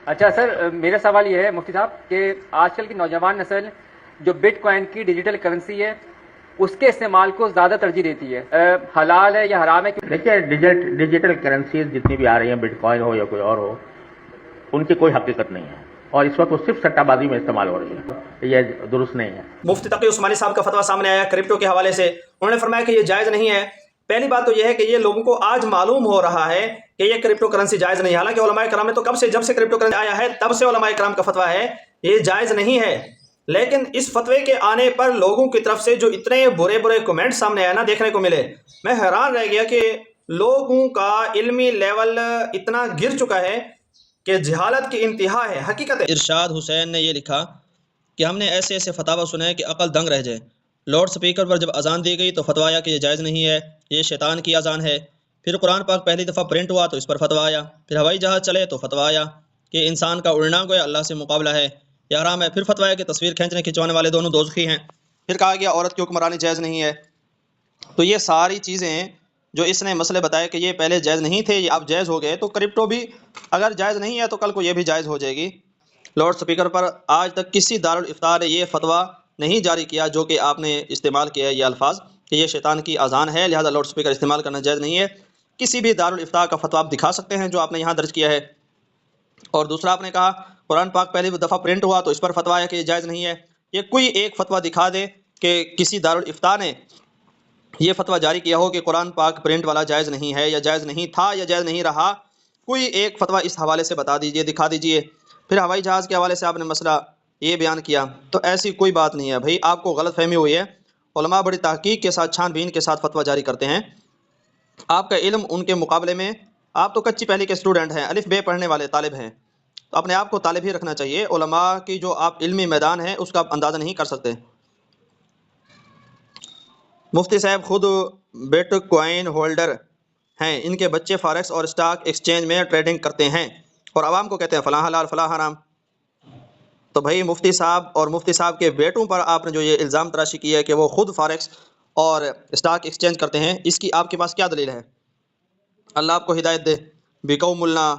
اچھا سر، میرا سوال یہ ہے مفتی صاحب کہ آج کل کی نوجوان نسل جو بٹ کوائن کی ڈیجیٹل کرنسی ہے اس کے استعمال کو زیادہ ترجیح دیتی ہے، حلال ہے یا حرام ہے؟ دیکھیے ڈیجیٹل کرنسیز جتنی بھی آ رہی ہیں، بٹ کوائن ہو یا کوئی اور ہو، ان کی کوئی حقیقت نہیں ہے اور اس وقت وہ صرف سٹہ بازی میں استعمال ہو رہی ہے، یہ درست نہیں ہے۔ مفتی تقی عثمانی صاحب کا فتویٰ سامنے آیا کرپٹو کے حوالے سے، انہوں نے فرمایا کہ یہ جائز نہیں ہے۔ پہلی بات تو یہ ہے کہ یہ لوگوں کو آج معلوم ہو رہا ہے کہ یہ کرپٹو کرنسی جائز نہیں ہے، حالانکہ علماء کرام نے تو جب سے کرپٹو کرنسی آیا ہے تب سے علماء کرام کا فتویٰ ہے یہ جائز نہیں ہے، لیکن اس فتوے کے آنے پر لوگوں کی طرف سے جو اتنے برے برے کمنٹ سامنے آئے نا دیکھنے کو ملے، میں حیران رہ گیا کہ لوگوں کا علمی لیول اتنا گر چکا ہے کہ جہالت کی انتہا ہے۔ حقیقت ارشاد حسین نے یہ لکھا کہ ہم نے ایسے ایسے فتاوی سنے کہ عقل دنگ رہ جائے۔ لاؤڈ سپیکر پر جب اذان دی گئی تو فتویٰ آیا کہ یہ جائز نہیں ہے، یہ شیطان کی اذان ہے۔ پھر قرآن پاک پہلی دفعہ پرنٹ ہوا تو اس پر فتویٰ آیا۔ پھر ہوائی جہاز چلے تو فتویٰ آیا کہ انسان کا اڑنا گویا اللہ سے مقابلہ ہے، یہ حرام ہے۔ پھر فتویٰ آیا کہ تصویر کھینچنے کھنچوانے والے دونوں دوزخی ہیں۔ پھر کہا گیا عورت کی حکمرانی جائز نہیں ہے۔ تو یہ ساری چیزیں جو اس نے مسئلے بتائے کہ یہ پہلے جائز نہیں تھے، یہ اب جائز ہو گئے، تو کرپٹو بھی اگر جائز نہیں ہے تو کل کو یہ بھی جائز ہو جائے گی۔ لاؤڈ سپیکر پر آج تک کسی دارالفتاء نے یہ فتویٰ نہیں جاری کیا جو کہ آپ نے استعمال کیا ہے یہ الفاظ کہ یہ شیطان کی اذان ہے لہذا لاؤڈ سپیکر استعمال کرنا جائز نہیں ہے۔ کسی بھی دارالفتاء کا فتویٰ آپ دکھا سکتے ہیں جو آپ نے یہاں درج کیا ہے۔ اور دوسرا آپ نے کہا قرآن پاک پہلی دفعہ پرنٹ ہوا تو اس پر فتویٰ ہے کہ یہ جائز نہیں ہے۔ یہ کوئی ایک فتویٰ دکھا دے کہ کسی دارالفتاء نے یہ فتویٰ جاری کیا ہو کہ قرآن پاک پرنٹ والا جائز نہیں ہے یا جائز نہیں تھا یا جائز نہیں رہا، کوئی ایک فتویٰ اس حوالے سے بتا دیجئے، دکھا دیجئے۔ پھر ہوائی جہاز کے حوالے سے آپ نے مسئلہ یہ بیان کیا، تو ایسی کوئی بات نہیں ہے بھائی، آپ کو غلط فہمی ہوئی ہے۔ علماء بڑی تحقیق کے ساتھ چھان بین کے ساتھ فتویٰ جاری کرتے ہیں، آپ کا علم ان کے مقابلے میں، آپ تو کچی پہلی کے اسٹوڈنٹ ہیں، الف بے پڑھنے والے طالب ہیں، تو اپنے آپ کو طالب ہی رکھنا چاہیے۔ علماء کی جو آپ علمی میدان ہے اس کا آپ اندازہ نہیں کر سکتے۔ مفتی صاحب خود بٹ کوائن ہولڈر ہیں، ان کے بچے فارکس اور اسٹاک ایکسچینج میں ٹریڈنگ کرتے ہیں اور عوام کو کہتے ہیں فلاں حلال فلاں حرام۔ تو بھائی مفتی صاحب اور مفتی صاحب کے بیٹوں پر آپ نے جو یہ الزام تراشی کی ہے کہ وہ خود فارکس اور اسٹاک ایکسچینج کرتے ہیں، اس کی آپ کے پاس کیا دلیل ہے؟ اللہ آپ کو ہدایت دے۔ بکو ملنا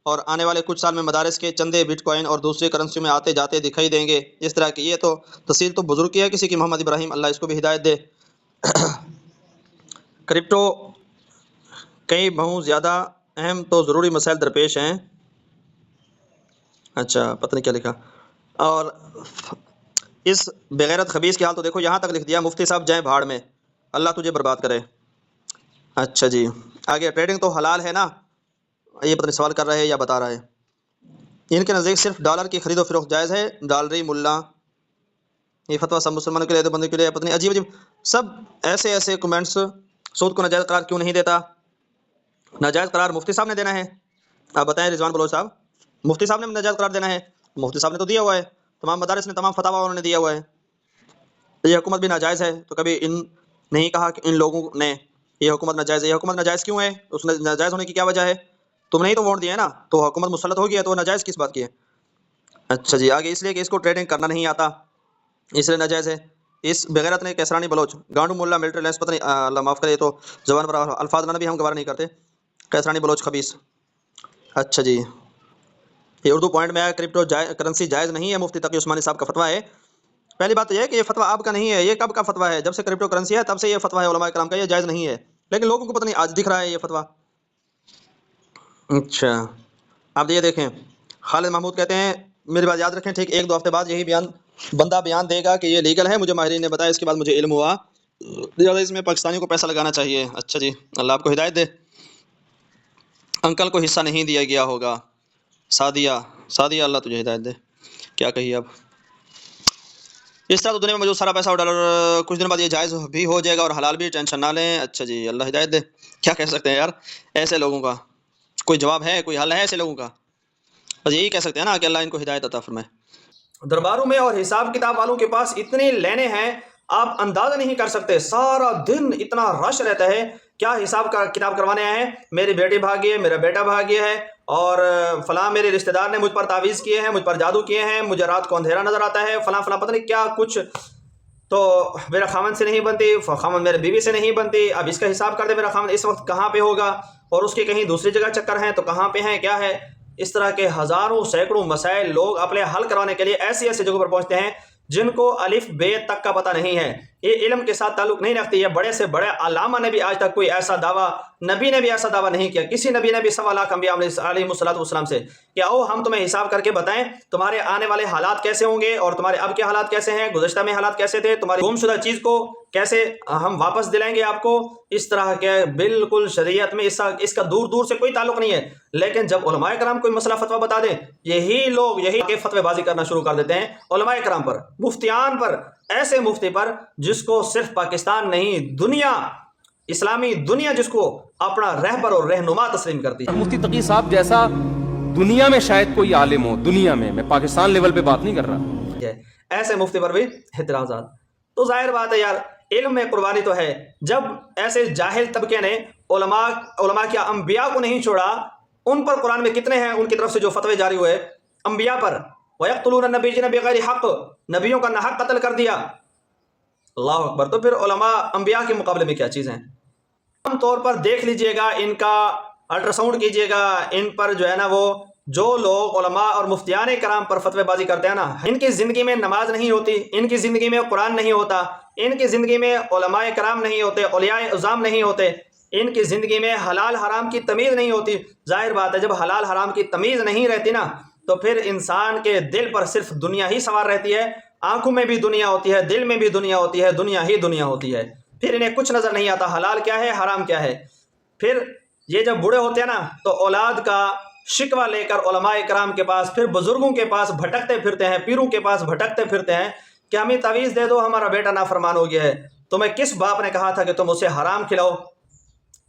اور آنے والے کچھ سال میں مدارس کے چندے بٹ کوائن اور دوسری کرنسیوں میں آتے جاتے دکھائی دیں گے، اس طرح کی یہ تو تفصیل تو بزرگ کی ہے کسی کی، محمد ابراہیم، اللہ اس کو بھی ہدایت دے۔ کرپٹو کئی بہت زیادہ اہم تو ضروری مسائل درپیش ہیں۔ اچھا پتہ نہیں کیا لکھا۔ اور اس بغیرت خبیث کی حال تو دیکھو، یہاں تک لکھ دیا مفتی صاحب جائیں بھاڑ میں، اللہ تجھے برباد کرے۔ اچھا جی آگے، ٹریڈنگ تو حلال ہے نا، یہ پتہ نہیں سوال کر رہے ہیں یا بتا رہے ہیں۔ ان کے نزدیک صرف ڈالر کی خرید و فروخت جائز ہے، ڈالری ملا، یہ فتویٰ سب مسلمانوں کے لیے تو بندے کے لیے پتہ نہیں، عجیب عجیب سب ایسے ایسے کمنٹس۔ سود کو ناجائز قرار کیوں نہیں دیتا؟ ناجائز قرار مفتی صاحب نے دینا ہے، آپ بتائیں رضوان بلوچ صاحب، مفتی صاحب نے ناجائز قرار دینا ہے، مفتی صاحب نے تو دیا ہوا ہے، تمام مدارس نے تمام فتاویٰ انہوں نے دیا ہوا ہے، یہ حکومت بھی ناجائز ہے، تو کبھی ان نہیں کہا کہ ان لوگوں نے یہ حکومت ناجائز ہے۔ یہ حکومت ناجائز کیوں ہے؟ اس ناجائز ہونے کی کیا وجہ ہے؟ تم نے ہی تو ووٹ دیا ہے نا، تو حکومت مسلط ہو گئی ہے تو وہ ناجائز کس بات کی ہے؟ اچھا جی آگے، اس لیے کہ اس کو ٹریڈنگ کرنا نہیں آتا اس لیے ناجائز ہے۔ اس بغیرت نے کیسرانی بلوچ، گانڈو ملا، ملٹری لینس، پتہ نہیں اللہ معاف کرے، تو زبان پر الفاظ لانا بھی ہم گوارا نہیں کرتے، کیسرانی بلوچ خبیث۔ اچھا جی یہ اردو پوائنٹ میں آیا کرپٹو کرنسی جائز نہیں ہے، مفتی تقی عثمانی صاحب کا فتویٰ ہے۔ پہلی بات تو یہ ہے کہ یہ فتویٰ آپ کا نہیں ہے، یہ کب کا فتویٰ ہے؟ جب سے کرپٹو کرنسی ہے تب سے یہ فتویٰ ہے علماء کرام کا، یہ جائز نہیں ہے، لیکن لوگوں کو پتہ نہیں آج دکھ رہا ہے یہ فتویٰ۔ اچھا آپ یہ دیکھیں، خالد محمود کہتے ہیں میری بات یاد رکھیں، ٹھیک 1-2 ہفتے بعد یہی بندہ بیان دے گا کہ یہ لیگل ہے، مجھے ماہرین نے بتایا، اس کے بعد مجھے علم ہوا، زیادہ اس میں پاکستانیوں کو پیسہ لگانا چاہیے۔ اچھا جی اللہ آپ کو ہدایت دے۔ انکل کو حصہ نہیں دیا گیا ہوگا، سعدیہ اللہ تجھے ہدایت دے، کیا کہیے اب؟ اس طرح تو دنیا میں موجود سارا پیسہ اور ڈالر کچھ دن بعد یہ جائز بھی ہو جائے گا اور حلال بھی، ٹینشن نہ لیں۔ اچھا جی اللہ ہدایت دے، کیا کہہ سکتے ہیں یار ایسے لوگوں کا؟ کوئی جواب ہے، کوئی حل ہے ایسے لوگوں کا؟ بس یہی کہہ سکتے ہیں نا کہ اللہ ان کو ہدایت عطا فرمائے۔ درباروں میں اور حساب کتاب والوں کے پاس اتنی لینے ہیں آپ اندازہ نہیں کر سکتے، سارا دن اتنا رش رہتا ہے، کیا حساب کا کتاب کروانے آئے ہیں، میری بیٹی بھاگی ہے، میرا بیٹا بھاگی ہے، اور فلاں میرے رشتہ دار نے مجھ پر تعویذ کیے ہیں، مجھ پر جادو کیے ہیں، مجھے رات کو اندھیرا نظر آتا ہے، فلاں فلاں پتہ نہیں کیا کچھ، تو میرا خامن سے نہیں بنتی، خامن میرے بیوی سے نہیں بنتی، اب اس کا حساب کر دے، میرا خامن اس وقت کہاں پہ ہوگا، اور اس کے کہیں دوسری جگہ چکر ہیں تو کہاں پہ ہیں کیا ہے، اس طرح کے ہزاروں سینکڑوں مسائل لوگ اپنے حل کروانے کے لیے ایسی ایسی جگہوں پر پہنچتے ہیں جن کو الف بے تک کا پتہ نہیں ہے، یہ علم کے ساتھ تعلق نہیں رکھتی ہے۔ بڑے سے بڑے علامہ نے بھی آج تک کوئی ایسا دعویٰ، نبی نے بھی ایسا دعویٰ نہیں کیا، کسی نبی نے بھی 1.25 لاکھ انبیاء علیہ السلام سے کہ آؤ ہم تمہیں حساب کر کے بتائیں تمہارے آنے والے حالات کیسے ہوں گے اور تمہارے اب کے حالات کیسے ہیں، گزشتہ میں حالات کیسے تھے، تمہاری گم شدہ چیز کو کیسے ہم واپس دلائیں گے آپ کو۔ اس طرح کے بالکل شریعت میں اس کا دور دور سے کوئی تعلق نہیں ہے۔ لیکن جب علماء کرام کوئی مسئلہ فتویٰ بتا دیں، یہی لوگ یہی فتوے بازی کرنا شروع کر دیتے ہیں علماء کرام پر، مفتیان پر، ایسے مفتی پر جس کو صرف پاکستان نہیں دنیا، اسلامی دنیا جس کو اپنا رہبر اور رہنما تسلیم کرتی ہے۔ مفتی تقی صاحب جیسا دنیا میں شاید کوئی عالم ہو، دنیا میں پاکستان لیول پہ بات نہیں کر رہا، ایسے مفتی پر بھی اعتراضات۔ تو ظاہر بات ہے یار، علم میں قربانی تو ہے۔ جب ایسے جاہل طبقے نے علماء کیا انبیاء کو نہیں چھوڑا، ان پر قرآن میں کتنے ہیں ان کی طرف سے جو فتوے جاری ہوئے انبیاء پر، وَيَقْتُلُونَ النَّبِيِّينَ بِغَيْرِ حَقٍّ، نبیوں کا ناحق قتل کر دیا۔ اللہ اکبر۔ تو پھر علماء انبیاء کے مقابلے میں کیا چیز ہیں؟ عام طور پر دیکھ لیجئے گا، ان کا الٹرا ساؤنڈ کیجئے گا، ان پر جو ہے نا وہ جو لوگ علماء اور مفتیان کرام پر فتوے بازی کرتے ہیں نا، ان کی زندگی میں نماز نہیں ہوتی، ان کی زندگی میں قرآن نہیں ہوتا، ان کی زندگی میں علماء کرام نہیں ہوتے، اولیاء اعظام نہیں ہوتے، ان کی زندگی میں حلال حرام کی تمیز نہیں ہوتی۔ ظاہر بات ہے جب حلال حرام کی تمیز نہیں رہتی نا تو پھر انسان کے دل پر صرف دنیا ہی سوار رہتی ہے، آنکھوں میں بھی دنیا ہوتی ہے، دل میں بھی دنیا ہوتی ہے، دنیا ہی دنیا ہوتی ہے، پھر انہیں کچھ نظر نہیں آتا حلال کیا ہے حرام کیا ہے۔ پھر یہ جب بوڑھے ہوتے ہیں نا تو اولاد کا شکوہ لے کر علماء کرام کے پاس، پھر بزرگوں کے پاس بھٹکتے پھرتے ہیں، پیروں کے پاس بھٹکتے پھرتے ہیں کہ ہمیں تعویذ دے دو، ہمارا بیٹا نافرمان ہو گیا ہے، تمہیں کس باپ نے کہا تھا کہ تم اسے حرام کھلاؤ،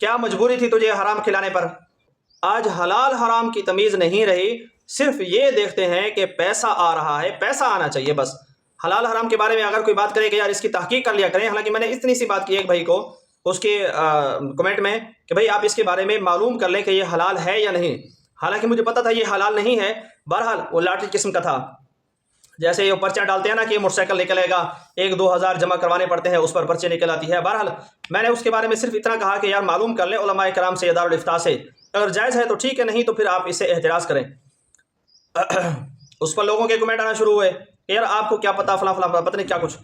کیا مجبوری تھی تجھے حرام کھلانے پر؟ آج حلال حرام کی تمیز نہیں رہی، صرف یہ دیکھتے ہیں کہ پیسہ آ رہا ہے، پیسہ آنا چاہیے بس۔ حلال حرام کے بارے میں اگر کوئی بات کرے کہ یار اس کی تحقیق کر لیا کریں، حالانکہ میں نے اتنی سی بات کی ایک بھائی کو اس کے کمنٹ میں کہ بھائی آپ اس کے بارے میں معلوم کر لیں کہ یہ حلال ہے یا نہیں، حالانکہ مجھے پتا تھا یہ حلال نہیں ہے۔ بہرحال وہ لاٹری قسم کا تھا، جیسے یہ پرچہ ڈالتے ہیں نا کہ یہ موٹر سائیکل نکلے گا، 1-2 ہزار جمع کروانے پڑتے ہیں، اس پر پرچے نکل آتی ہے۔ بہرحال میں نے اس کے بارے میں صرف اتنا کہا کہ یار معلوم کر لیں علماء کرام سے، دارالافتاء سے، اگر جائز ہے تو ٹھیک ہے، نہیں تو پھر آپ اس سے احتراز کریں۔ اس پر لوگوں کے کمنٹ آنا شروع ہوئے کہ یار آپ کو کیا پتا، فلاں فلاں پتہ نہیں کیا کچھ۔